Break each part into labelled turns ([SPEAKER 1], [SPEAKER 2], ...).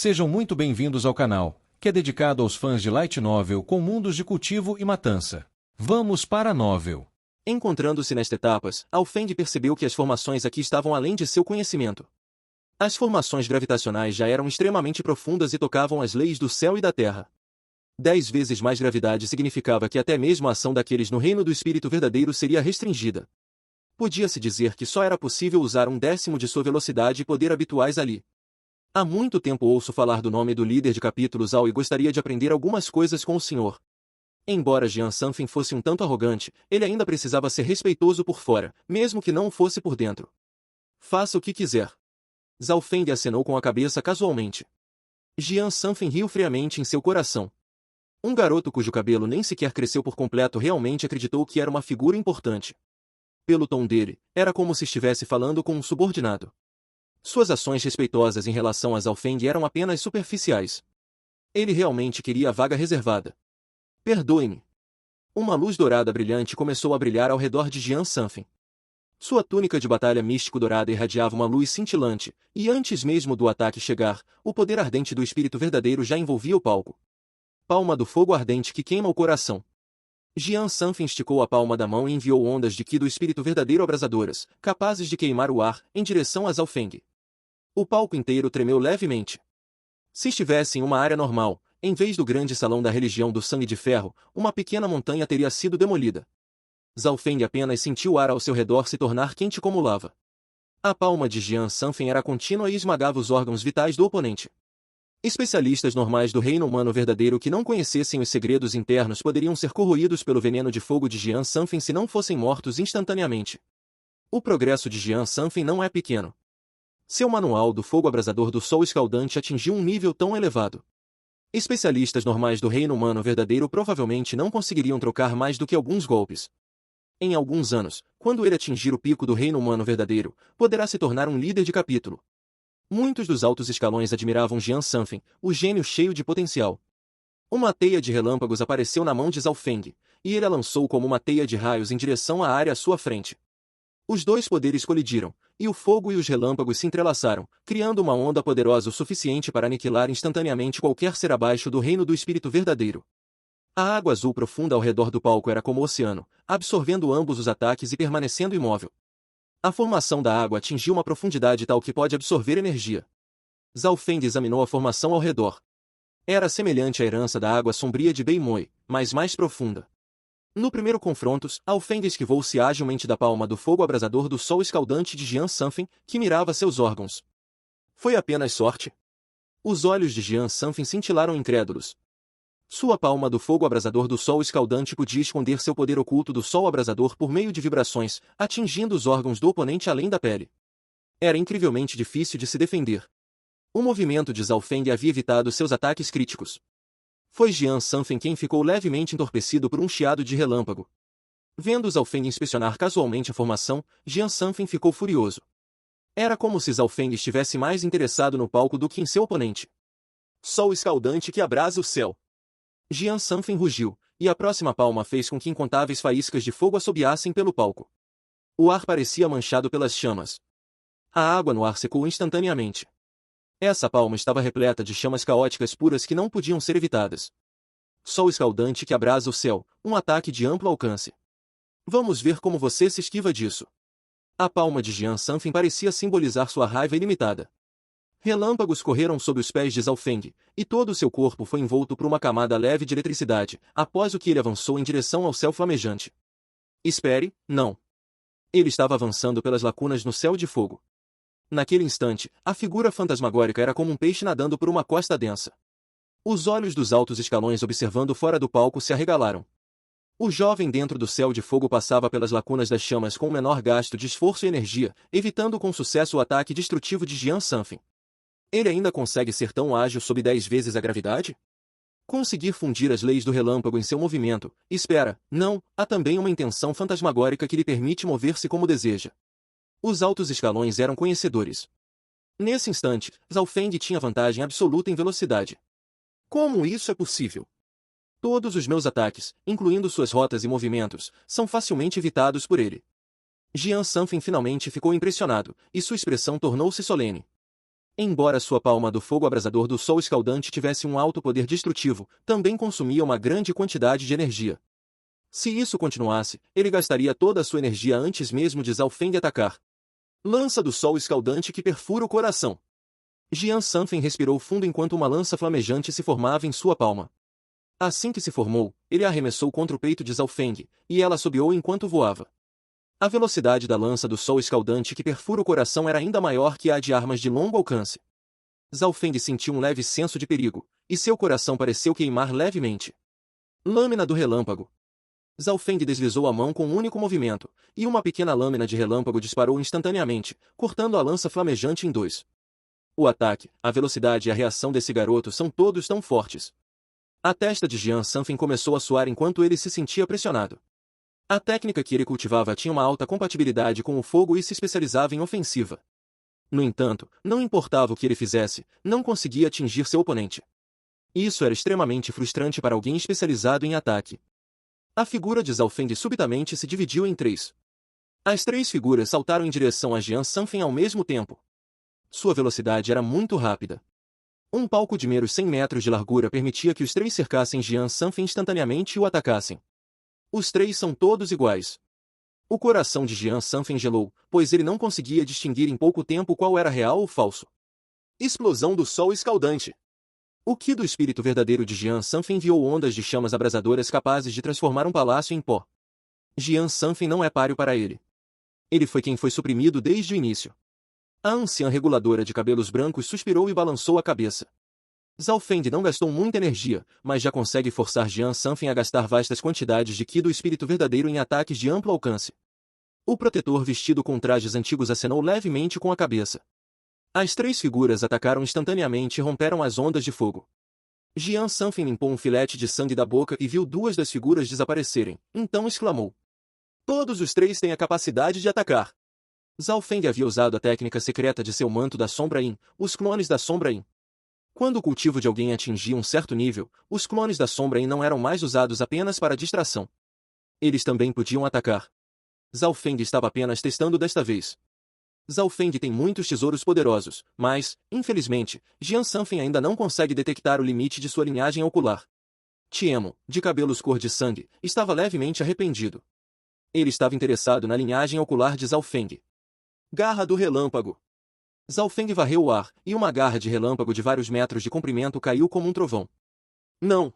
[SPEAKER 1] Sejam muito bem-vindos ao canal, que é dedicado aos fãs de Light Novel com mundos de cultivo e matança. Vamos para a novel.
[SPEAKER 2] Encontrando-se nesta etapa, Alfeng percebeu que as formações aqui estavam além de seu conhecimento. As formações gravitacionais já eram extremamente profundas e tocavam as leis do céu e da terra. 10 vezes mais gravidade significava que até mesmo a ação daqueles no reino do espírito verdadeiro seria restringida. Podia-se dizer que só era possível usar 1/10 de sua velocidade e poder habituais ali. Há muito tempo ouço falar do nome do líder de capítulos Ao e gostaria de aprender algumas coisas com o senhor. Embora Jian Sanfen fosse um tanto arrogante, ele ainda precisava ser respeitoso por fora, mesmo que não o fosse por dentro. Faça o que quiser. Zhao Feng acenou com a cabeça casualmente. Jian Sanfen riu friamente em seu coração. Um garoto cujo cabelo nem sequer cresceu por completo realmente acreditou que era uma figura importante. Pelo tom dele, era como se estivesse falando com um subordinado. Suas ações respeitosas em relação a Zhao Feng eram apenas superficiais. Ele realmente queria a vaga reservada. Perdoe-me. Uma luz dourada brilhante começou a brilhar ao redor de Jian Sanfen. Sua túnica de batalha místico-dourada irradiava uma luz cintilante, e antes mesmo do ataque chegar, o poder ardente do espírito verdadeiro já envolvia o palco. Palma do fogo ardente que queima o coração. Jian Sanfen esticou a palma da mão e enviou ondas de Qi do espírito verdadeiro abrasadoras, capazes de queimar o ar, em direção a Zhao Feng. O palco inteiro tremeu levemente. Se estivesse em uma área normal, em vez do grande salão da religião do sangue de ferro, uma pequena montanha teria sido demolida. Zhao Feng apenas sentiu o ar ao seu redor se tornar quente como lava. A palma de Jian Sanfen era contínua e esmagava os órgãos vitais do oponente. Especialistas normais do reino humano verdadeiro que não conhecessem os segredos internos poderiam ser corroídos pelo veneno de fogo de Jian Sanfen se não fossem mortos instantaneamente. O progresso de Jian Sanfen não é pequeno. Seu manual do fogo abrasador do sol escaldante atingiu um nível tão elevado. Especialistas normais do reino humano verdadeiro provavelmente não conseguiriam trocar mais do que alguns golpes. Em alguns anos, quando ele atingir o pico do reino humano verdadeiro, poderá se tornar um líder de capítulo. Muitos dos altos escalões admiravam Jian Sanfen, o gênio cheio de potencial. Uma teia de relâmpagos apareceu na mão de Zhao Feng, e ele a lançou como uma teia de raios em direção à área à sua frente. Os dois poderes colidiram, e o fogo e os relâmpagos se entrelaçaram, criando uma onda poderosa o suficiente para aniquilar instantaneamente qualquer ser abaixo do reino do espírito verdadeiro. A água azul profunda ao redor do palco era como o oceano, absorvendo ambos os ataques e permanecendo imóvel. A formação da água atingiu uma profundidade tal que pode absorver energia. Zhao Feng examinou a formação ao redor. Era semelhante à herança da água sombria de Beimoi, mas mais profunda. No primeiro confronto, Alfeng esquivou-se agilmente da palma do fogo abrasador do sol escaldante de Jian Sanfen, que mirava seus órgãos. Foi apenas sorte? Os olhos de Jian Sanfen cintilaram incrédulos. Sua palma do fogo abrasador do sol escaldante podia esconder seu poder oculto do sol abrasador por meio de vibrações, atingindo os órgãos do oponente além da pele. Era incrivelmente difícil de se defender. O movimento de Zhao Feng havia evitado seus ataques críticos. Foi Jian Sanfen quem ficou levemente entorpecido por um chiado de relâmpago. Vendo Zhao Feng inspecionar casualmente a formação, Jian Sanfen ficou furioso. Era como se Zhao Feng estivesse mais interessado no palco do que em seu oponente. Sol escaldante que abrasa o céu. Jian Sanfen rugiu, e a próxima palma fez com que incontáveis faíscas de fogo assobiassem pelo palco. O ar parecia manchado pelas chamas. A água no ar secou instantaneamente. Essa palma estava repleta de chamas caóticas puras que não podiam ser evitadas. Sol escaldante que abrasa o céu, um ataque de amplo alcance. Vamos ver como você se esquiva disso. A palma de Jian Sanfen parecia simbolizar sua raiva ilimitada. Relâmpagos correram sob os pés de Zhao Feng, e todo o seu corpo foi envolto por uma camada leve de eletricidade, após o que ele avançou em direção ao céu flamejante. Espere, não. Ele estava avançando pelas lacunas no céu de fogo. Naquele instante, a figura fantasmagórica era como um peixe nadando por uma costa densa. Os olhos dos altos escalões observando fora do palco se arregalaram. O jovem dentro do céu de fogo passava pelas lacunas das chamas com o menor gasto de esforço e energia, evitando com sucesso o ataque destrutivo de Jian Sanfen. Ele ainda consegue ser tão ágil sob 10 vezes a gravidade? Conseguir fundir as leis do relâmpago em seu movimento, espera, não, há também uma intenção fantasmagórica que lhe permite mover-se como deseja. Os altos escalões eram conhecedores. Nesse instante, Zhao Feng tinha vantagem absoluta em velocidade. Como isso é possível? Todos os meus ataques, incluindo suas rotas e movimentos, são facilmente evitados por ele. Jian Sanfen finalmente ficou impressionado, e sua expressão tornou-se solene. Embora sua palma do fogo abrasador do sol escaldante tivesse um alto poder destrutivo, também consumia uma grande quantidade de energia. Se isso continuasse, ele gastaria toda a sua energia antes mesmo de Zhao Feng atacar. Lança do sol escaldante que perfura o coração. Jian Sanfen respirou fundo enquanto uma lança flamejante se formava em sua palma. Assim que se formou, ele a arremessou contra o peito de Zhao Feng, e ela assobiou enquanto voava. A velocidade da lança do sol escaldante que perfura o coração era ainda maior que a de armas de longo alcance. Zhao Feng sentiu um leve senso de perigo, e seu coração pareceu queimar levemente. Lâmina do relâmpago. Zhao Feng deslizou a mão com um único movimento, e uma pequena lâmina de relâmpago disparou instantaneamente, cortando a lança flamejante em dois. O ataque, a velocidade e a reação desse garoto são todos tão fortes. A testa de Jian Sanfen começou a suar enquanto ele se sentia pressionado. A técnica que ele cultivava tinha uma alta compatibilidade com o fogo e se especializava em ofensiva. No entanto, não importava o que ele fizesse, não conseguia atingir seu oponente. Isso era extremamente frustrante para alguém especializado em ataque. A figura de Zhao Feng subitamente se dividiu em três. As três figuras saltaram em direção a Jian Sanfen ao mesmo tempo. Sua velocidade era muito rápida. Um palco de meros 100 metros de largura permitia que os três cercassem Jian Sanfen instantaneamente e o atacassem. Os três são todos iguais. O coração de Jian Sanfen gelou, pois ele não conseguia distinguir em pouco tempo qual era real ou falso. Explosão do sol escaldante. O Ki do espírito verdadeiro de Jian Sanfen enviou ondas de chamas abrasadoras capazes de transformar um palácio em pó. Jian Sanfen não é páreo para ele. Ele foi quem foi suprimido desde o início. A anciã reguladora de cabelos brancos suspirou e balançou a cabeça. Zhao Feng não gastou muita energia, mas já consegue forçar Jian Sanfen a gastar vastas quantidades de Ki do espírito verdadeiro em ataques de amplo alcance. O protetor vestido com trajes antigos acenou levemente com a cabeça. As três figuras atacaram instantaneamente e romperam as ondas de fogo. Jian Sanfen limpou um filete de sangue da boca e viu duas das figuras desaparecerem, então exclamou. Todos os três têm a capacidade de atacar. Zhao Feng havia usado a técnica secreta de seu manto da Sombra Yin, os clones da Sombra Yin. Quando o cultivo de alguém atingia um certo nível, os clones da Sombra Yin não eram mais usados apenas para distração. Eles também podiam atacar. Zhao Feng estava apenas testando desta vez. Zhao Feng tem muitos tesouros poderosos, mas, infelizmente, Jian Sanfen ainda não consegue detectar o limite de sua linhagem ocular. Tiemo, de cabelos cor de sangue, estava levemente arrependido. Ele estava interessado na linhagem ocular de Zhao Feng. Garra do relâmpago. Zhao Feng varreu o ar, e uma garra de relâmpago de vários metros de comprimento caiu como um trovão. Não!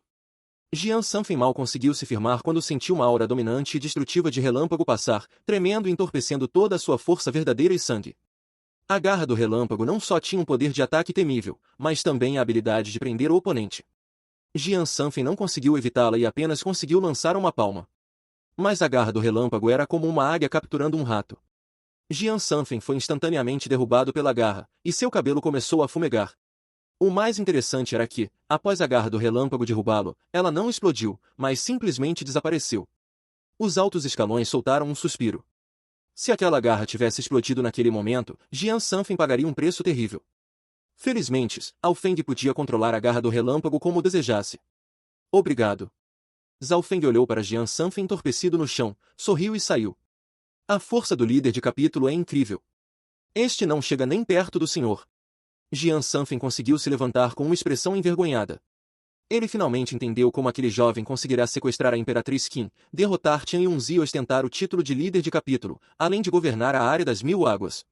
[SPEAKER 2] Jian Sanfen mal conseguiu se firmar quando sentiu uma aura dominante e destrutiva de relâmpago passar, tremendo e entorpecendo toda a sua força verdadeira e sangue. A garra do relâmpago não só tinha um poder de ataque temível, mas também a habilidade de prender o oponente. Jian Sanfen não conseguiu evitá-la e apenas conseguiu lançar uma palma. Mas a garra do relâmpago era como uma águia capturando um rato. Jian Sanfen foi instantaneamente derrubado pela garra, e seu cabelo começou a fumegar. O mais interessante era que, após a garra do relâmpago derrubá-lo, ela não explodiu, mas simplesmente desapareceu. Os altos escalões soltaram um suspiro. Se aquela garra tivesse explodido naquele momento, Jian Sanfen pagaria um preço terrível. Felizmente, Zhao Feng podia controlar a garra do relâmpago como desejasse. Obrigado. Zhao Feng olhou para Jian Sanfen entorpecido no chão, sorriu e saiu. A força do líder de capítulo é incrível. Este não chega nem perto do senhor. Jian Sanfen conseguiu se levantar com uma expressão envergonhada. Ele finalmente entendeu como aquele jovem conseguirá sequestrar a Imperatriz Qin, derrotar Tian Yunzi e ostentar o título de líder de capítulo, além de governar a área das 1000 águas.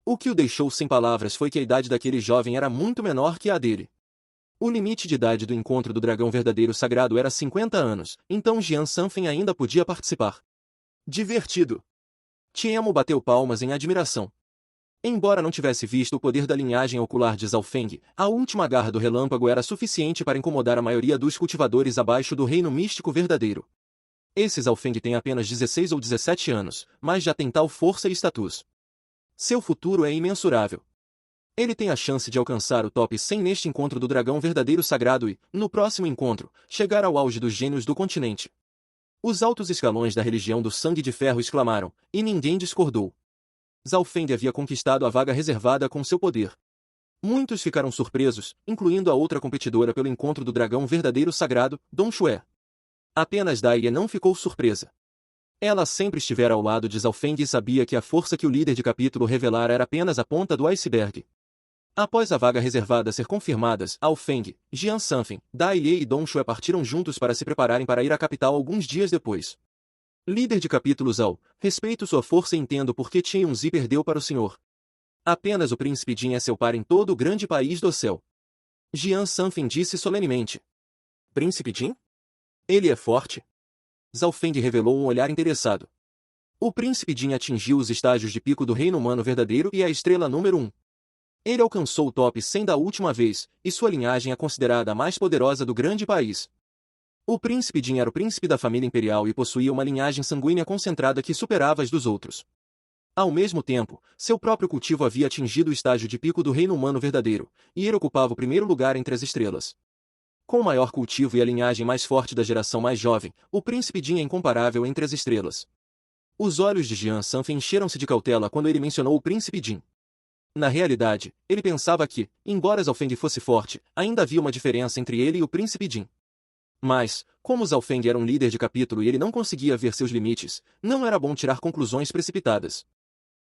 [SPEAKER 2] O que o deixou sem palavras foi que a idade daquele jovem era muito menor que a dele. O limite de idade do encontro do dragão verdadeiro sagrado era 50 anos, então Jian Sanfen ainda podia participar. Divertido. Tiemo bateu palmas em admiração. Embora não tivesse visto o poder da linhagem ocular de Zhao Feng, a última garra do relâmpago era suficiente para incomodar a maioria dos cultivadores abaixo do reino místico verdadeiro. Esse Zhao Feng tem apenas 16 ou 17 anos, mas já tem tal força e status. Seu futuro é imensurável. Ele tem a chance de alcançar o top 100 neste encontro do dragão verdadeiro sagrado e, no próximo encontro, chegar ao auge dos gênios do continente. Os altos escalões da religião do sangue de ferro exclamaram, e ninguém discordou. Zhao Feng havia conquistado a vaga reservada com seu poder. Muitos ficaram surpresos, incluindo a outra competidora pelo encontro do dragão verdadeiro sagrado, Dong Shué. Apenas Dai não ficou surpresa. Ela sempre estivera ao lado de Zhao Feng e sabia que a força que o líder de capítulo revelara era apenas a ponta do iceberg. Após a vaga reservada ser confirmadas, Ao Feng, Jian Sanfen, Dai Liye e Dong Shuai partiram juntos para se prepararem para ir à capital alguns dias depois. Líder de capítulo Zhao, respeito sua força e entendo por que Chen Yunzi perdeu para o senhor. Apenas o príncipe Jin é seu par em todo o grande país do céu. Jian Sanfen disse solenemente. Príncipe Jin? Ele é forte? Zhao Feng revelou um olhar interessado. O príncipe Jin atingiu os estágios de pico do reino humano verdadeiro e é a estrela número 1. Ele alcançou o top 100 da última vez, e sua linhagem é considerada a mais poderosa do grande país. O príncipe Jin era o príncipe da família imperial e possuía uma linhagem sanguínea concentrada que superava as dos outros. Ao mesmo tempo, seu próprio cultivo havia atingido o estágio de pico do reino humano verdadeiro, e ele ocupava o primeiro lugar entre as estrelas. Com o maior cultivo e a linhagem mais forte da geração mais jovem, o príncipe Jin é incomparável entre as estrelas. Os olhos de Jian Sanfen encheram-se de cautela quando ele mencionou o príncipe Jin. Na realidade, ele pensava que, embora Zhao Feng fosse forte, ainda havia uma diferença entre ele e o príncipe Jin. Mas, como Zhao Feng era um líder de capítulo e ele não conseguia ver seus limites, não era bom tirar conclusões precipitadas.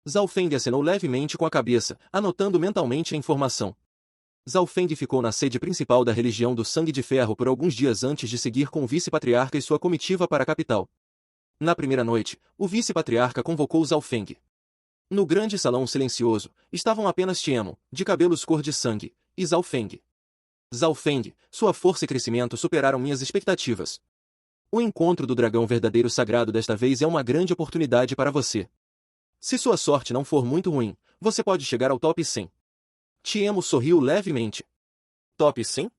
[SPEAKER 2] Zhao Feng acenou levemente com a cabeça, anotando mentalmente a informação. Zhao Feng ficou na sede principal da religião do Sangue de Ferro por alguns dias antes de seguir com o vice-patriarca e sua comitiva para a capital. Na primeira noite, o vice-patriarca convocou Zhao Feng. No grande salão silencioso, estavam apenas Tiemo, de cabelos cor de sangue, e Zhao Feng. Zhao Feng, sua força e crescimento superaram minhas expectativas. O encontro do dragão verdadeiro sagrado desta vez é uma grande oportunidade para você. Se sua sorte não for muito ruim, você pode chegar ao top 100. Tiemo sorriu levemente. Top 100?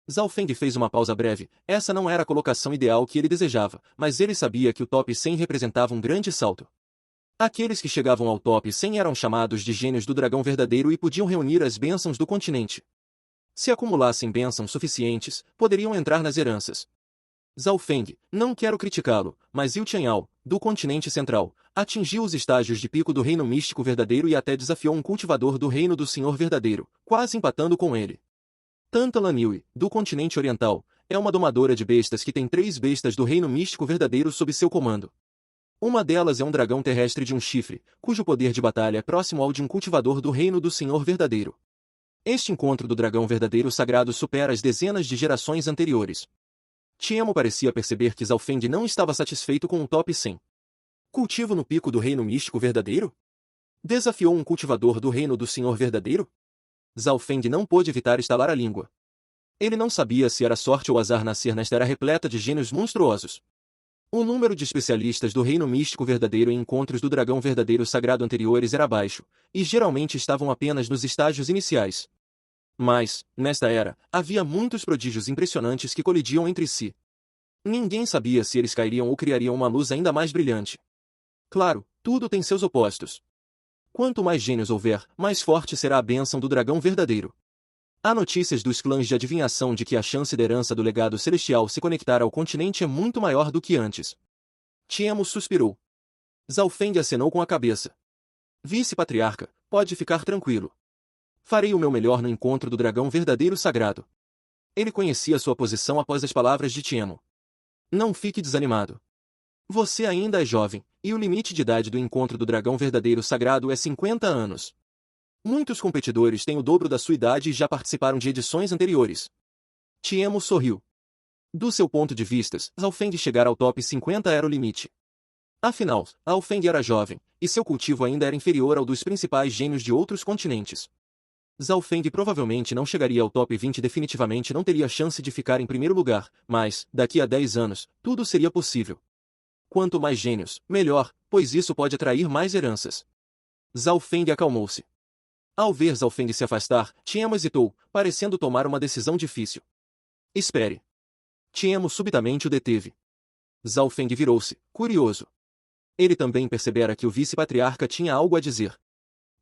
[SPEAKER 2] Zhao Feng fez uma pausa breve. Essa não era a colocação ideal que ele desejava, mas ele sabia que o top 100 representava um grande salto. Aqueles que chegavam ao top 100 eram chamados de gênios do dragão verdadeiro e podiam reunir as bênçãos do continente. Se acumulassem bênçãos suficientes, poderiam entrar nas heranças. Zhao Feng, não quero criticá-lo, mas Yu Qianyao, do continente central, atingiu os estágios de pico do reino místico verdadeiro e até desafiou um cultivador do reino do Senhor verdadeiro, quase empatando com ele. Tanta Laniui, do continente oriental, é uma domadora de bestas que tem 3 bestas do reino místico verdadeiro sob seu comando. Uma delas é um dragão terrestre de um chifre, cujo poder de batalha é próximo ao de um cultivador do reino do Senhor verdadeiro. Este encontro do dragão verdadeiro sagrado supera as dezenas de gerações anteriores. Tiemo parecia perceber que Zhao Feng não estava satisfeito com o top 100. Cultivo no pico do reino místico verdadeiro? Desafiou um cultivador do reino do Senhor verdadeiro? Zhao Feng não pôde evitar estalar a língua. Ele não sabia se era sorte ou azar nascer nesta era repleta de gênios monstruosos. O número de especialistas do reino místico verdadeiro em encontros do dragão verdadeiro sagrado anteriores era baixo, e geralmente estavam apenas nos estágios iniciais. Mas, nesta era, havia muitos prodígios impressionantes que colidiam entre si. Ninguém sabia se eles cairiam ou criariam uma luz ainda mais brilhante. Claro, tudo tem seus opostos. Quanto mais gênios houver, mais forte será a bênção do dragão verdadeiro. Há notícias dos clãs de adivinhação de que a chance da herança do legado celestial se conectar ao continente é muito maior do que antes. Tiemo suspirou. Zhao Feng acenou com a cabeça. Vice-patriarca, pode ficar tranquilo. Farei o meu melhor no encontro do dragão verdadeiro sagrado. Ele conhecia sua posição após as palavras de Tiemo. Não fique desanimado. Você ainda é jovem, e o limite de idade do encontro do dragão verdadeiro sagrado é 50 anos. Muitos competidores têm o dobro da sua idade e já participaram de edições anteriores. Tiemo sorriu. Do seu ponto de vista, Zhao Feng chegar ao top 50 era o limite. Afinal, Zhao Feng era jovem, e seu cultivo ainda era inferior ao dos principais gênios de outros continentes. Zhao Feng provavelmente não chegaria ao top 20 e definitivamente não teria chance de ficar em primeiro lugar, mas, daqui a 10 anos, tudo seria possível. Quanto mais gênios, melhor, pois isso pode atrair mais heranças. Zhao Feng acalmou-se. Ao ver Zhao Feng se afastar, Tiemo hesitou, parecendo tomar uma decisão difícil. Espere. Tiemo subitamente o deteve. Zhao Feng virou-se, curioso. Ele também percebera que o vice-patriarca tinha algo a dizer.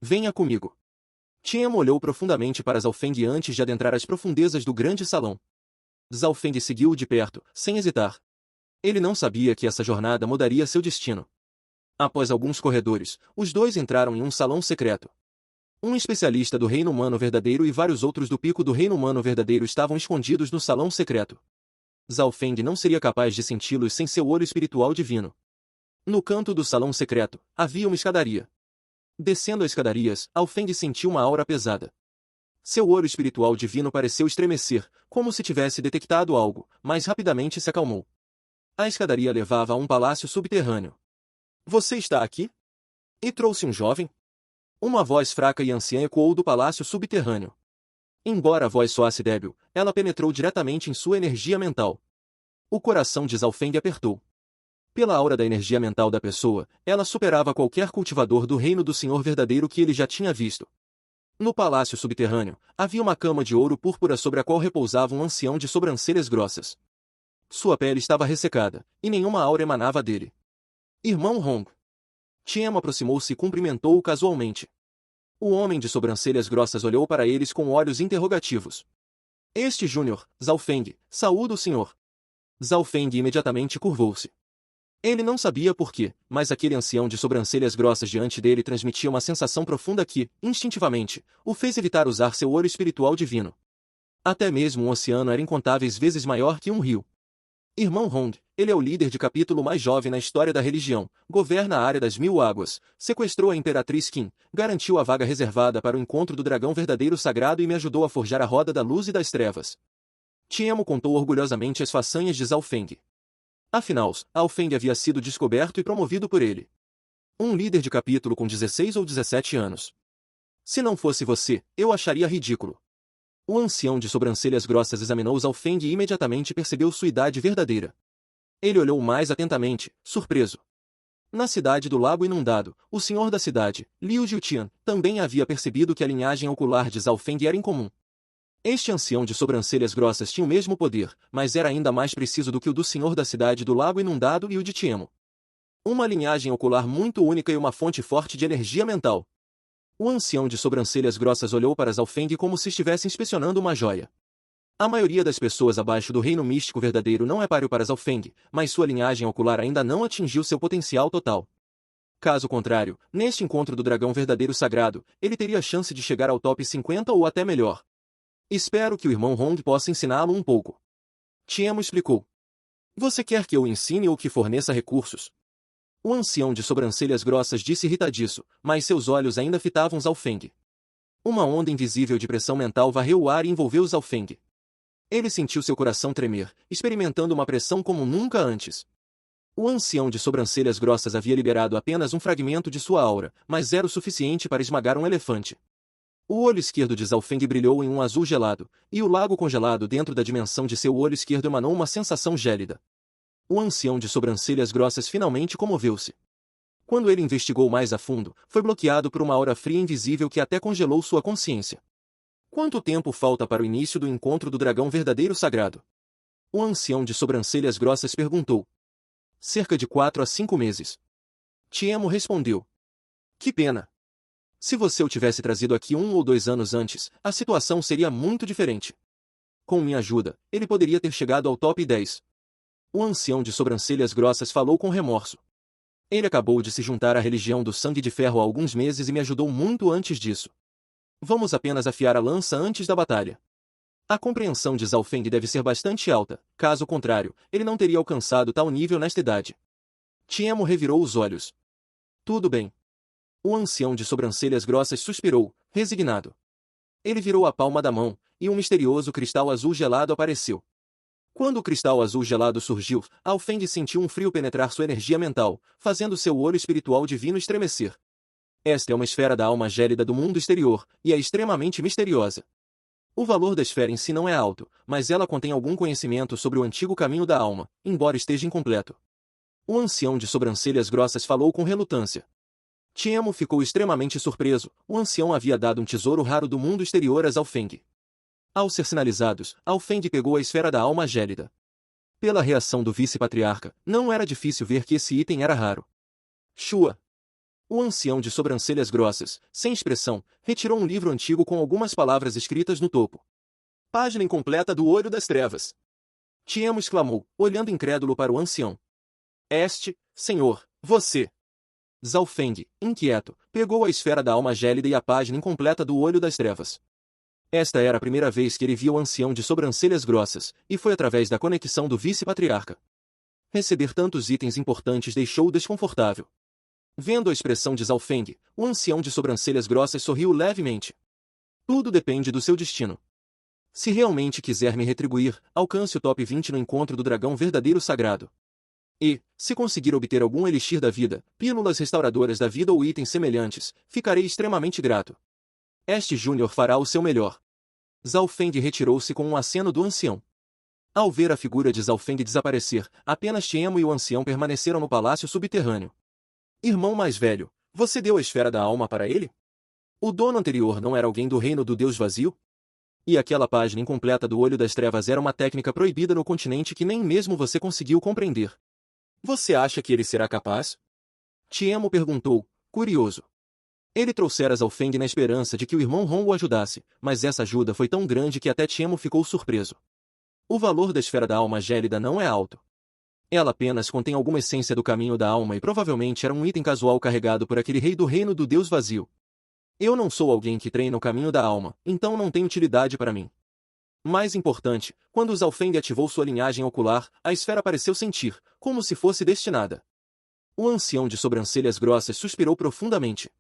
[SPEAKER 2] Venha comigo. Tiemo olhou profundamente para Zhao Feng antes de adentrar as profundezas do grande salão. Zhao Feng seguiu-o de perto, sem hesitar. Ele não sabia que essa jornada mudaria seu destino. Após alguns corredores, os dois entraram em um salão secreto. Um especialista do reino humano verdadeiro e vários outros do pico do reino humano verdadeiro estavam escondidos no salão secreto. Zhao Feng não seria capaz de senti-los sem seu olho espiritual divino. No canto do salão secreto, havia uma escadaria. Descendo as escadarias, Zhao Feng sentiu uma aura pesada. Seu olho espiritual divino pareceu estremecer, como se tivesse detectado algo, mas rapidamente se acalmou. A escadaria levava a um palácio subterrâneo. Você está aqui? E trouxe um jovem? Uma voz fraca e anciã ecoou do palácio subterrâneo. Embora a voz soasse débil, ela penetrou diretamente em sua energia mental. O coração de Zhaofeng apertou. Pela aura da energia mental da pessoa, ela superava qualquer cultivador do reino do Senhor verdadeiro que ele já tinha visto. No palácio subterrâneo, havia uma cama de ouro púrpura sobre a qual repousava um ancião de sobrancelhas grossas. Sua pele estava ressecada, e nenhuma aura emanava dele. Irmão Hong. Tiemo aproximou-se e cumprimentou-o casualmente. O homem de sobrancelhas grossas olhou para eles com olhos interrogativos. Este Júnior, Zhaofeng, saúda o senhor. Zhaofeng imediatamente curvou-se. Ele não sabia por quê, mas aquele ancião de sobrancelhas grossas diante dele transmitia uma sensação profunda que, instintivamente, o fez evitar usar seu olho espiritual divino. Até mesmo um oceano era incontáveis vezes maior que um rio. Irmão Hong, ele é o líder de capítulo mais jovem na história da religião, governa a área das 1000 águas, sequestrou a Imperatriz Qin, garantiu a vaga reservada para o encontro do dragão verdadeiro sagrado e me ajudou a forjar a roda da luz e das trevas. Tiemo contou orgulhosamente as façanhas de Zhaofeng. Afinal, Zhaofeng havia sido descoberto e promovido por ele. Um líder de capítulo com 16 ou 17 anos. Se não fosse você, eu acharia ridículo. O ancião de sobrancelhas grossas examinou Zhaofeng e imediatamente percebeu sua idade verdadeira. Ele olhou mais atentamente, surpreso. Na cidade do Lago Inundado, o senhor da cidade, Liu Jiutian, também havia percebido que a linhagem ocular de Zhaofeng era incomum. Este ancião de sobrancelhas grossas tinha o mesmo poder, mas era ainda mais preciso do que o do senhor da cidade do Lago Inundado e o de Tiemo. Uma linhagem ocular muito única e uma fonte forte de energia mental. O ancião de sobrancelhas grossas olhou para Zhaofeng como se estivesse inspecionando uma joia. A maioria das pessoas abaixo do reino místico verdadeiro não é páreo para Zhaofeng, mas sua linhagem ocular ainda não atingiu seu potencial total. Caso contrário, neste encontro do dragão verdadeiro sagrado, ele teria chance de chegar ao top 50 ou até melhor. Espero que o irmão Hong possa ensiná-lo um pouco. Tiemo explicou. Você quer que eu ensine ou que forneça recursos? O ancião de sobrancelhas grossas disse irritadiço, mas seus olhos ainda fitavam Zhaofeng. Uma onda invisível de pressão mental varreu o ar e envolveu Zhaofeng. Ele sentiu seu coração tremer, experimentando uma pressão como nunca antes. O ancião de sobrancelhas grossas havia liberado apenas um fragmento de sua aura, mas era o suficiente para esmagar um elefante. O olho esquerdo de Zhaofeng brilhou em um azul gelado, e o lago congelado dentro da dimensão de seu olho esquerdo emanou uma sensação gélida. O ancião de sobrancelhas grossas finalmente comoveu-se. Quando ele investigou mais a fundo, foi bloqueado por uma aura fria invisível que até congelou sua consciência. Quanto tempo falta para o início do encontro do dragão verdadeiro sagrado? O ancião de sobrancelhas grossas perguntou. Cerca de 4 a 5 meses. Tiemo respondeu. Que pena. Se você o tivesse trazido aqui 1 ou 2 anos antes, a situação seria muito diferente. Com minha ajuda, ele poderia ter chegado ao top 10. O ancião de sobrancelhas grossas falou com remorso. Ele acabou de se juntar à religião do sangue de ferro há alguns meses e me ajudou muito antes disso. Vamos apenas afiar a lança antes da batalha. A compreensão de Zhaofeng deve ser bastante alta, caso contrário, ele não teria alcançado tal nível nesta idade. Tiemo revirou os olhos. Tudo bem. O ancião de sobrancelhas grossas suspirou, resignado. Ele virou a palma da mão, e um misterioso cristal azul gelado apareceu. Quando o cristal azul gelado surgiu, Zhaofeng sentiu um frio penetrar sua energia mental, fazendo seu olho espiritual divino estremecer. Esta é uma esfera da alma gélida do mundo exterior, e é extremamente misteriosa. O valor da esfera em si não é alto, mas ela contém algum conhecimento sobre o antigo caminho da alma, embora esteja incompleto. O ancião de sobrancelhas grossas falou com relutância. Tiemo ficou extremamente surpreso, o ancião havia dado um tesouro raro do mundo exterior a Zhaofeng. Ao ser sinalizados, Zhaofeng pegou a esfera da alma gélida. Pela reação do vice-patriarca, não era difícil ver que esse item era raro. Shua. O ancião de sobrancelhas grossas, sem expressão, retirou um livro antigo com algumas palavras escritas no topo. Página incompleta do Olho das Trevas. Tiemo exclamou, olhando incrédulo para o ancião. Senhor, você. Zhaofeng, inquieto, pegou a esfera da alma gélida e a página incompleta do Olho das Trevas. Esta era a primeira vez que ele via o ancião de sobrancelhas grossas, e foi através da conexão do vice-patriarca. Receber tantos itens importantes deixou-o desconfortável. Vendo a expressão de Zhaofeng, o ancião de sobrancelhas grossas sorriu levemente. Tudo depende do seu destino. Se realmente quiser me retribuir, alcance o top 20 no encontro do dragão verdadeiro sagrado. E, se conseguir obter algum elixir da vida, pílulas restauradoras da vida ou itens semelhantes, ficarei extremamente grato. Este Júnior fará o seu melhor. Zhao Feng retirou-se com um aceno do ancião. Ao ver a figura de Zhao Feng desaparecer, apenas Tiemo e o ancião permaneceram no palácio subterrâneo. Irmão mais velho, você deu a esfera da alma para ele? O dono anterior não era alguém do reino do Deus vazio? E aquela página incompleta do Olho das Trevas era uma técnica proibida no continente que nem mesmo você conseguiu compreender. Você acha que ele será capaz? Tiemo perguntou, curioso. Ele trouxera Zhao Feng na esperança de que o irmão Hong o ajudasse, mas essa ajuda foi tão grande que até Tiemo ficou surpreso. O valor da esfera da alma gélida não é alto. Ela apenas contém alguma essência do caminho da alma e provavelmente era um item casual carregado por aquele rei do reino do Deus vazio. Eu não sou alguém que treina o caminho da alma, então não tem utilidade para mim. Mais importante, quando Zhao Feng ativou sua linhagem ocular, a esfera pareceu sentir, como se fosse destinada. O ancião de sobrancelhas grossas suspirou profundamente.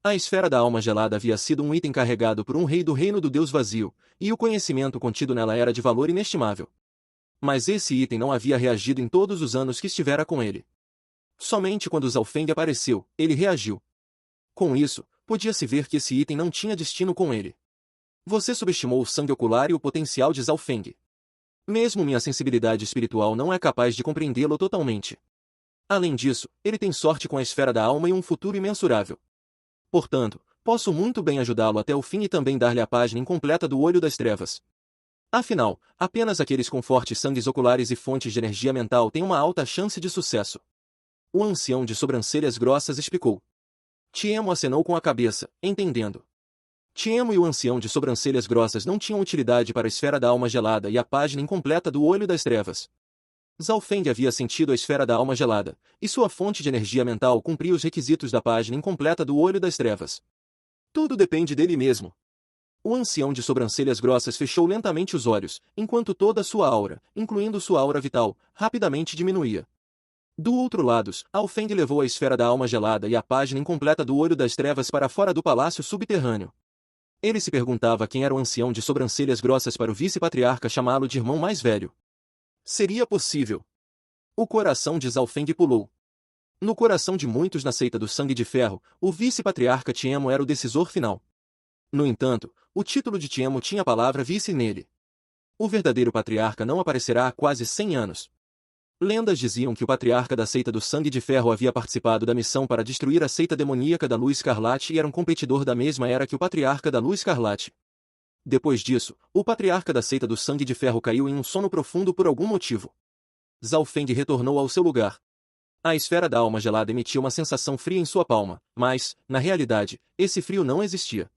[SPEAKER 2] A esfera da alma gelada havia sido um item carregado por um rei do reino do Deus vazio, e o conhecimento contido nela era de valor inestimável. Mas esse item não havia reagido em todos os anos que estivera com ele. Somente quando Zhao Feng apareceu, ele reagiu. Com isso, podia-se ver que esse item não tinha destino com ele. Você subestimou o sangue ocular e o potencial de Zhao Feng. Mesmo minha sensibilidade espiritual não é capaz de compreendê-lo totalmente. Além disso, ele tem sorte com a esfera da alma e um futuro imensurável. Portanto, posso muito bem ajudá-lo até o fim e também dar-lhe a página incompleta do Olho das Trevas. Afinal, apenas aqueles com fortes sangues oculares e fontes de energia mental têm uma alta chance de sucesso. O ancião de sobrancelhas grossas explicou. Tiemo acenou com a cabeça, entendendo. Tiemo e o ancião de sobrancelhas grossas não tinham utilidade para a esfera da alma gelada e a página incompleta do Olho das Trevas. Zhao Feng havia sentido a esfera da alma gelada, e sua fonte de energia mental cumpria os requisitos da página incompleta do Olho das Trevas. Tudo depende dele mesmo. O ancião de sobrancelhas grossas fechou lentamente os olhos, enquanto toda sua aura, incluindo sua aura vital, rapidamente diminuía. Do outro lado, Zhao Feng levou a esfera da alma gelada e a página incompleta do Olho das Trevas para fora do palácio subterrâneo. Ele se perguntava quem era o ancião de sobrancelhas grossas para o vice-patriarca chamá-lo de irmão mais velho. Seria possível. O coração de Zhao Feng pulou. No coração de muitos na seita do Sangue de Ferro, o vice-patriarca Tiemo era o decisor final. No entanto, o título de Tiemo tinha a palavra vice nele. O verdadeiro patriarca não aparecerá há quase 100 anos. Lendas diziam que o patriarca da seita do Sangue de Ferro havia participado da missão para destruir a seita demoníaca da Luz Escarlate e era um competidor da mesma era que o patriarca da Luz Escarlate. Depois disso, o patriarca da seita do Sangue de Ferro caiu em um sono profundo por algum motivo. Zhao Feng retornou ao seu lugar. A esfera da alma gelada emitia uma sensação fria em sua palma, mas, na realidade, esse frio não existia.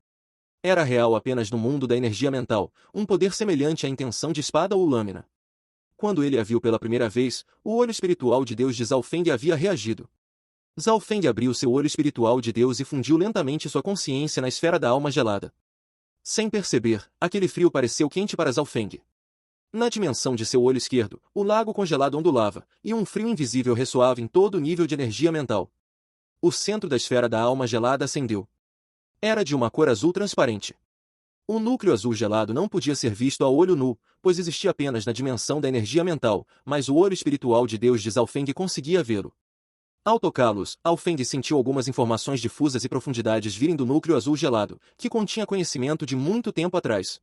[SPEAKER 2] Era real apenas no mundo da energia mental, um poder semelhante à intenção de espada ou lâmina. Quando ele a viu pela primeira vez, o olho espiritual de Deus de Zhao Feng havia reagido. Zhao Feng abriu seu olho espiritual de Deus e fundiu lentamente sua consciência na esfera da alma gelada. Sem perceber, aquele frio pareceu quente para Zhao Feng. Na dimensão de seu olho esquerdo, o lago congelado ondulava, e um frio invisível ressoava em todo o nível de energia mental. O centro da esfera da alma gelada acendeu. Era de uma cor azul transparente. O núcleo azul gelado não podia ser visto a olho nu, pois existia apenas na dimensão da energia mental, mas o olho espiritual de Deus de Zhao Feng conseguia vê-lo. Ao tocá-los, Zhao Feng sentiu algumas informações difusas e profundidades virem do núcleo azul gelado, que continha conhecimento de muito tempo atrás.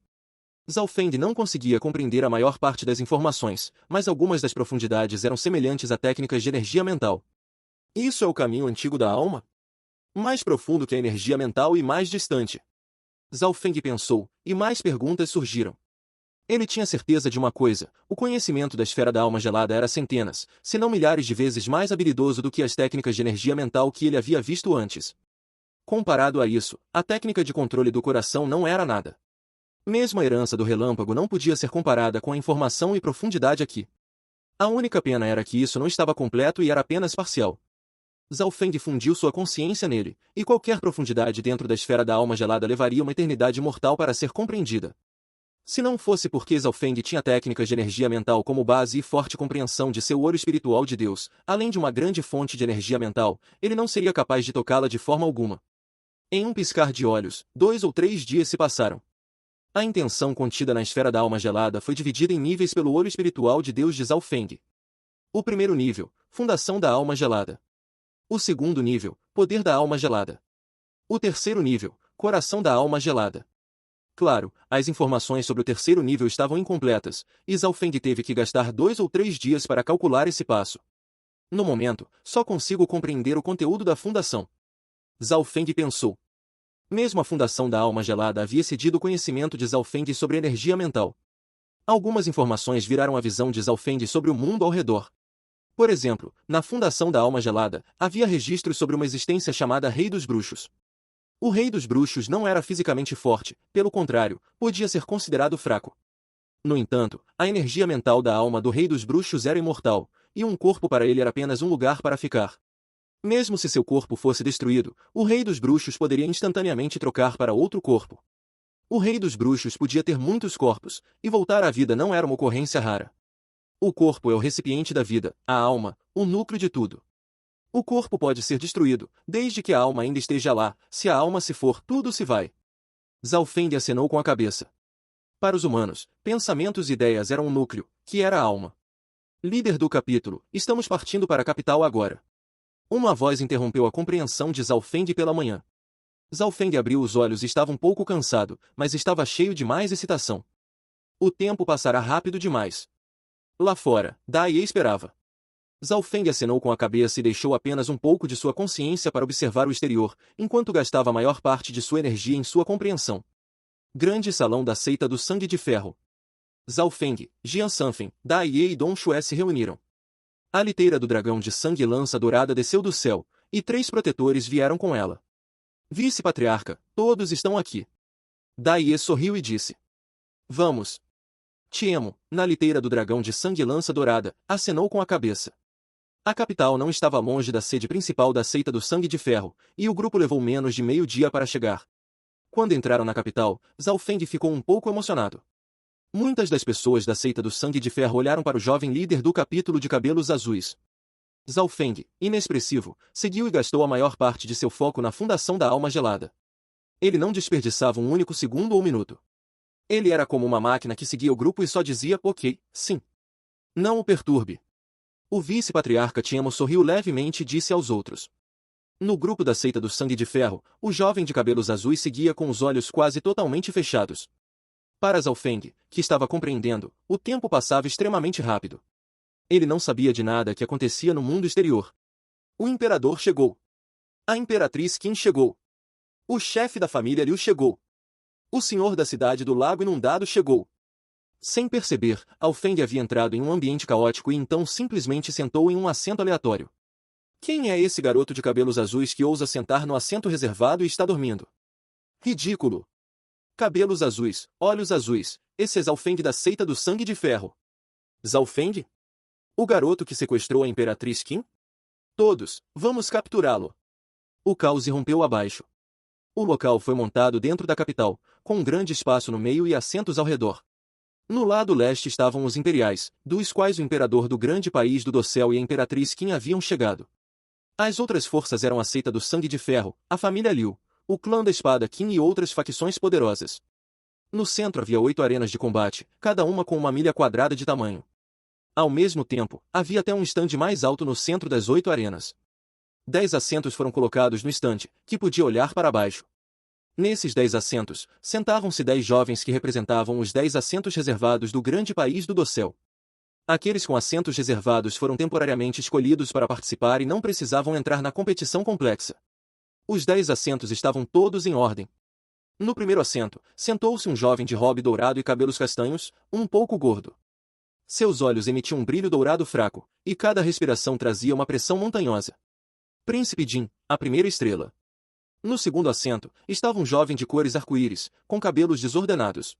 [SPEAKER 2] Zhao Feng não conseguia compreender a maior parte das informações, mas algumas das profundidades eram semelhantes a técnicas de energia mental. Isso é o caminho antigo da alma? Mais profundo que a energia mental e mais distante. Zhao Feng pensou, e mais perguntas surgiram. Ele tinha certeza de uma coisa: o conhecimento da esfera da alma gelada era centenas, se não milhares de vezes mais habilidoso do que as técnicas de energia mental que ele havia visto antes. Comparado a isso, a técnica de controle do coração não era nada. Mesmo a herança do relâmpago não podia ser comparada com a informação e profundidade aqui. A única pena era que isso não estava completo e era apenas parcial. Zhao Feng fundiu sua consciência nele, e qualquer profundidade dentro da esfera da alma gelada levaria uma eternidade mortal para ser compreendida. Se não fosse porque Zhao Feng tinha técnicas de energia mental como base e forte compreensão de seu olho espiritual de Deus, além de uma grande fonte de energia mental, ele não seria capaz de tocá-la de forma alguma. Em um piscar de olhos, 2 ou 3 dias se passaram. A intenção contida na esfera da alma gelada foi dividida em níveis pelo olho espiritual de Deus de Zhaofeng. O primeiro nível, fundação da alma gelada. O segundo nível, poder da alma gelada. O terceiro nível, coração da alma gelada. Claro, as informações sobre o terceiro nível estavam incompletas, e Zhaofeng teve que gastar 2 ou 3 dias para calcular esse passo. No momento, só consigo compreender o conteúdo da fundação. Zhaofeng pensou. Mesmo a fundação da alma gelada havia cedido o conhecimento de Zhaofeng sobre energia mental. Algumas informações viraram a visão de Zhaofeng sobre o mundo ao redor. Por exemplo, na fundação da alma gelada, havia registros sobre uma existência chamada Rei dos Bruxos. O Rei dos Bruxos não era fisicamente forte, pelo contrário, podia ser considerado fraco. No entanto, a energia mental da alma do Rei dos Bruxos era imortal, e um corpo para ele era apenas um lugar para ficar. Mesmo se seu corpo fosse destruído, o Rei dos Bruxos poderia instantaneamente trocar para outro corpo. O Rei dos Bruxos podia ter muitos corpos, e voltar à vida não era uma ocorrência rara. O corpo é o recipiente da vida, a alma, o núcleo de tudo. O corpo pode ser destruído, desde que a alma ainda esteja lá. Se a alma se for, tudo se vai. Zhaofeng acenou com a cabeça. Para os humanos, pensamentos e ideias eram um núcleo, que era a alma. Líder do capítulo, estamos partindo para a capital agora. Uma voz interrompeu a compreensão de Zhaofeng pela manhã. Zhaofeng abriu os olhos e estava um pouco cansado, mas estava cheio de mais excitação. O tempo passará rápido demais. Lá fora, Dai esperava. Zhaofeng acenou com a cabeça e deixou apenas um pouco de sua consciência para observar o exterior, enquanto gastava a maior parte de sua energia em sua compreensão. Grande salão da seita do Sangue de Ferro. Zhaofeng, Jian Sanfen, Dai e Dong Xue se reuniram. A liteira do dragão de sangue e lança dourada desceu do céu, e 3 protetores vieram com ela. Vice-patriarca, todos estão aqui. Dai sorriu e disse. Vamos. Tiemo, na liteira do dragão de sangue e lança dourada, acenou com a cabeça. A capital não estava longe da sede principal da seita do Sangue de Ferro, e o grupo levou menos de meio dia para chegar. Quando entraram na capital, Zhaofeng ficou um pouco emocionado. Muitas das pessoas da seita do Sangue de Ferro olharam para o jovem líder do capítulo de cabelos azuis. Zhaofeng, inexpressivo, seguiu e gastou a maior parte de seu foco na fundação da alma gelada. Ele não desperdiçava um único segundo ou minuto. Ele era como uma máquina que seguia o grupo e só dizia ok, sim. Não o perturbe. O vice-patriarca Tiemo sorriu levemente e disse aos outros. No grupo da seita do Sangue de Ferro, o jovem de cabelos azuis seguia com os olhos quase totalmente fechados. Para Zhaofeng, que estava compreendendo, o tempo passava extremamente rápido. Ele não sabia de nada que acontecia no mundo exterior. O imperador chegou. A imperatriz Qin chegou. O chefe da família Liu chegou. O senhor da cidade do lago inundado chegou. Sem perceber, Zhaofeng havia entrado em um ambiente caótico e então simplesmente sentou em um assento aleatório. Quem é esse garoto de cabelos azuis que ousa sentar no assento reservado e está dormindo? Ridículo! Cabelos azuis, olhos azuis, esse é Zhaofeng da seita do Sangue de Ferro. Zhaofeng? O garoto que sequestrou a imperatriz Qin? Todos, vamos capturá-lo. O caos irrompeu abaixo. O local foi montado dentro da capital, com um grande espaço no meio e assentos ao redor. No lado leste estavam os imperiais, dos quais o imperador do grande país do Dossel e a imperatriz Qin haviam chegado. As outras forças eram a seita do Sangue de Ferro, a família Liu, o clã da espada Qin e outras facções poderosas. No centro havia 8 arenas de combate, cada uma com uma milha quadrada de tamanho. Ao mesmo tempo, havia até um estande mais alto no centro das 8 arenas. 10 assentos foram colocados no estande, que podia olhar para baixo. Nesses 10 assentos, sentavam-se 10 jovens que representavam os 10 assentos reservados do grande país do Dossel. Aqueles com assentos reservados foram temporariamente escolhidos para participar e não precisavam entrar na competição complexa. Os 10 assentos estavam todos em ordem. No primeiro assento, sentou-se um jovem de robe dourado e cabelos castanhos, um pouco gordo. Seus olhos emitiam um brilho dourado fraco, e cada respiração trazia uma pressão montanhosa. Príncipe Jin, a primeira estrela. No segundo assento, estava um jovem de cores arco-íris, com cabelos desordenados.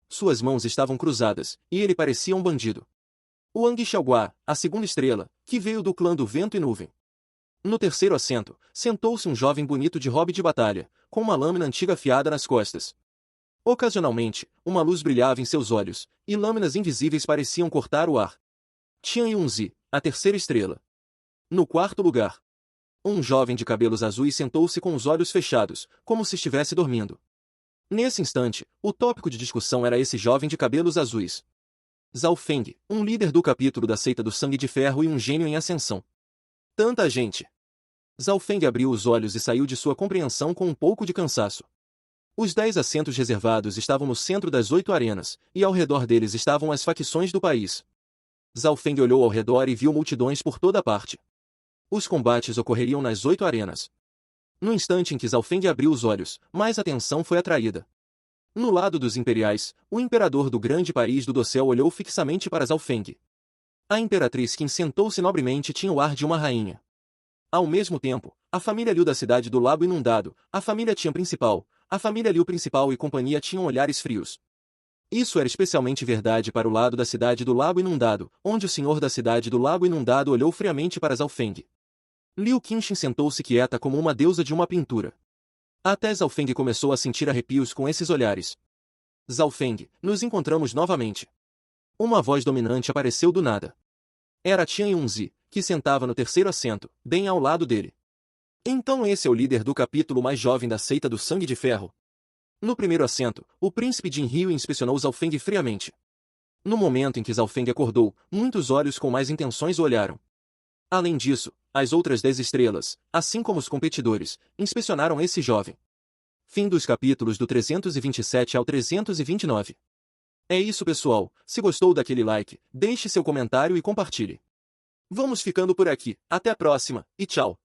[SPEAKER 2] Suas mãos estavam cruzadas, e ele parecia um bandido. Wang Xiaogua, a segunda estrela, que veio do clã do Vento e Nuvem. No terceiro assento, sentou-se um jovem bonito de robe de batalha, com uma lâmina antiga afiada nas costas. Ocasionalmente, uma luz brilhava em seus olhos, e lâminas invisíveis pareciam cortar o ar. Tian Yunzi, a terceira estrela. No quarto lugar. Um jovem de cabelos azuis sentou-se com os olhos fechados, como se estivesse dormindo. Nesse instante, o tópico de discussão era esse jovem de cabelos azuis. Zhao Feng, um líder do capítulo da seita do Sangue de Ferro e um gênio em ascensão. Tanta gente! Zhao Feng abriu os olhos e saiu de sua compreensão com um pouco de cansaço. Os 10 assentos reservados estavam no centro das 8 arenas, e ao redor deles estavam as facções do país. Zhao Feng olhou ao redor e viu multidões por toda parte. Os combates ocorreriam nas 8 arenas. No instante em que Zhao Feng abriu os olhos, mais atenção foi atraída. No lado dos imperiais, o imperador do grande país do dossel olhou fixamente para Zhao Feng. A imperatriz Qin sentou-se nobremente e tinha o ar de uma rainha. Ao mesmo tempo, a família Liu da cidade do Lago Inundado, a família Tian principal, a família Liu principal e companhia tinham olhares frios. Isso era especialmente verdade para o lado da cidade do Lago Inundado, onde o senhor da cidade do Lago Inundado olhou friamente para Zhao Feng. Liu Qinxin sentou-se quieta como uma deusa de uma pintura. Até Zhao Feng começou a sentir arrepios com esses olhares. Zhao Feng, nos encontramos novamente. Uma voz dominante apareceu do nada. Era Tian Yunzi, que sentava no terceiro assento, bem ao lado dele. Então esse é o líder do capítulo mais jovem da seita do Sangue de Ferro. No primeiro assento, o príncipe Jin Ryu inspecionou Zhao Feng friamente. No momento em que Zhao Feng acordou, muitos olhos com mais intenções o olharam. Além disso, as outras 10 estrelas, assim como os competidores, inspecionaram esse jovem. Fim dos capítulos do 327 ao 329. É isso, pessoal. Se gostou daquele like, deixe seu comentário e compartilhe. Vamos ficando por aqui. Até a próxima, e tchau!